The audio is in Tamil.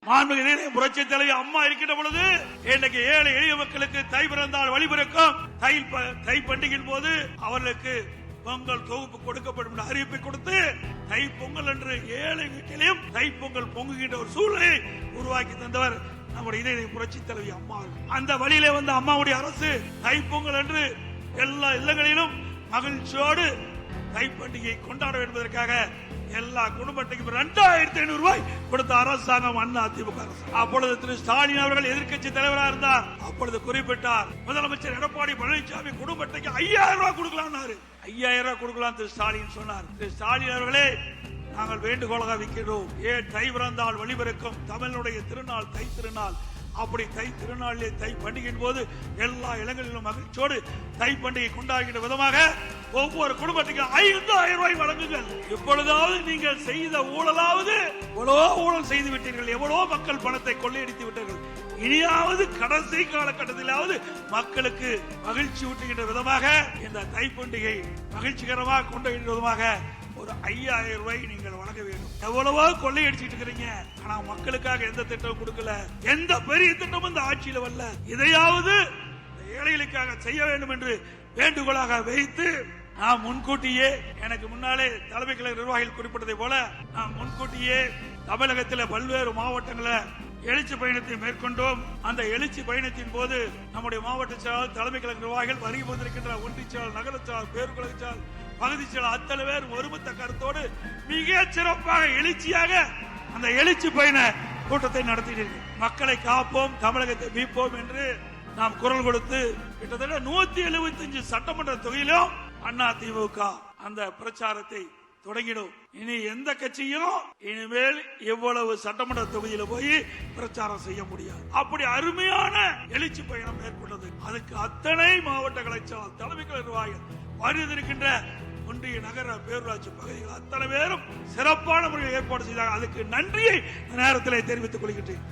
மாண்புமிகு புரட்சி தலைவி அம்மா இருக்கின்ற பொழுது இன்னைக்கு ஏழை எளிய மக்களுக்கு தை பிறந்தால் வழிபிறக்கும் தை பண்டிகையின் போது அவர்களுக்கு பொங்கல் தொகுப்பு கொடுக்கப்படும் என்ற அறிவிப்பை கொடுத்து தை பொங்கல் என்று ஏழை வீட்டிலையும் தை பொங்கல் பொங்குகின்ற ஒரு சூழ்நிலையை உருவாக்கி தந்தவர் நம்முடைய இதய புரட்சி தலைவி அம்மா. அந்த வழியிலே வந்த அம்மாவுடைய அரசு தை பொங்கல் என்று எல்லா இல்லங்களிலும் மகிழ்ச்சியோடு தை பண்டிகையை கொண்டாட என்பதற்காக எல்லா குடும்பத்தையும் 2500 ரூபாய் கொடுத்த அரசாங்கம் அண்ணா திமுக அரசு. அப்பொழுது திரு ஸ்டாலின் அவர்கள் எதிர்க்கட்சி தலைவராக இருந்தார். அப்பொழுது குறிப்பிட்டார், முதலமைச்சர் எடப்பாடி பழனிசாமி குடும்பத்தைக்கு 5000 ரூபாய் கொடுக்கலாம். 5000 ரூபாய் கொடுக்கலாம் திரு ஸ்டாலின் சொன்னார். திரு ஸ்டாலின் அவர்களே, நாங்கள் வேண்டுகோளாக வைக்கிறோம், தை பிறந்தால் வழிபிறக்கும் தமிழனுடைய திருநாள் தை திருநாள். அப்படி தை திருநாளிலே தை பண்டிகையின் போது எல்லா இடங்களிலும் மகிழ்ச்சியோடு தை பண்டிகை கொண்டாடுகின்ற விதமாக ஒவ்வொரு குடும்பத்துக்கும் 5000 ரூபாய் வழங்குங்கள். எப்பொழுதாவது நீங்கள் செய்த ஊழலாவது எவ்வளவோ ஊழல் செய்து விட்டீர்கள், எவ்வளவோ மக்கள் பணத்தை கொள்ளையடித்து விட்டீர்கள். இனியாவது கடைசி காலகட்டத்திலாவது மக்களுக்கு மகிழ்ச்சி ஊட்டுகின்ற விதமாக இந்த தை பண்டிகை மகிழ்ச்சிகரமாக கொண்டாடுகின்ற விதமாக ஒரு 5000 ரூபாய் நீங்கள் வழங்க வேண்டும். எவ்வளவோ கொள்ளையடிச்சிட்டு இருக்கிறீங்க, ஆனா மக்களுக்காக எந்த திட்டம் கொடுக்கல, எந்த பெரிய திட்டமும் இந்த ஆட்சியில் வரல. இதையாவது ஏழைகளுக்காக செய்ய வேண்டும் என்று வேண்டுகோளாக வைத்து நாம் முன்கூட்டியே, எனக்கு முன்னாலே தலைமை கழக நிர்வாகிகள் குறிப்பிட்டதை போல நாம் முன்கூட்டியே தமிழகத்தில் பல்வேறு மாவட்டங்களில் எழுச்சி பயணத்தை மேற்கொண்டோம். அந்த எழுச்சி பயணத்தின் போது நம்முடைய மாவட்ட செயலாளர், தலைமை கழக நிர்வாகிகள், வருகை வந்திருக்கின்ற ஒன்றிய செயலாளர், நகர செயலாளர், பேருக்கழக செயலாளர், பகுதி செயலாளர் அத்தனை பேர் ஒருமித்த கருத்தோடு மிக சிறப்பாக எழுச்சியாக அந்த எழுச்சி பயண கூட்டத்தை நடத்தினீர்கள். மக்களை காப்போம், தமிழகத்தை மீட்போம் என்று நாம் குரல் கொடுத்து கிட்டத்தட்ட 175 சட்டமன்ற தொகுதியிலும் அண்ணா திமுக அந்த பிரச்சாரத்தை தொடங்கிடும். இனி எந்த கட்சியும் இனிமேல் எவ்வளவு சட்டமன்ற தொகுதியில போய் பிரச்சாரம் செய்ய முடியாது. அப்படி அருமையான எழுச்சி பயணம் மேற்கொண்டது. அதுக்கு அத்தனை மாவட்ட கலைச்சாளர், தலைமை கழக நிர்வாகிகள், வருகின்ற ஒன்றிய நகர பேரூராட்சி பகுதிகள் அத்தனை பேரும் சிறப்பான முறையில் ஏற்பாடு செய்தார்கள். அதுக்கு நன்றியை நேரத்தில் தெரிவித்துக் கொள்கின்றேன்.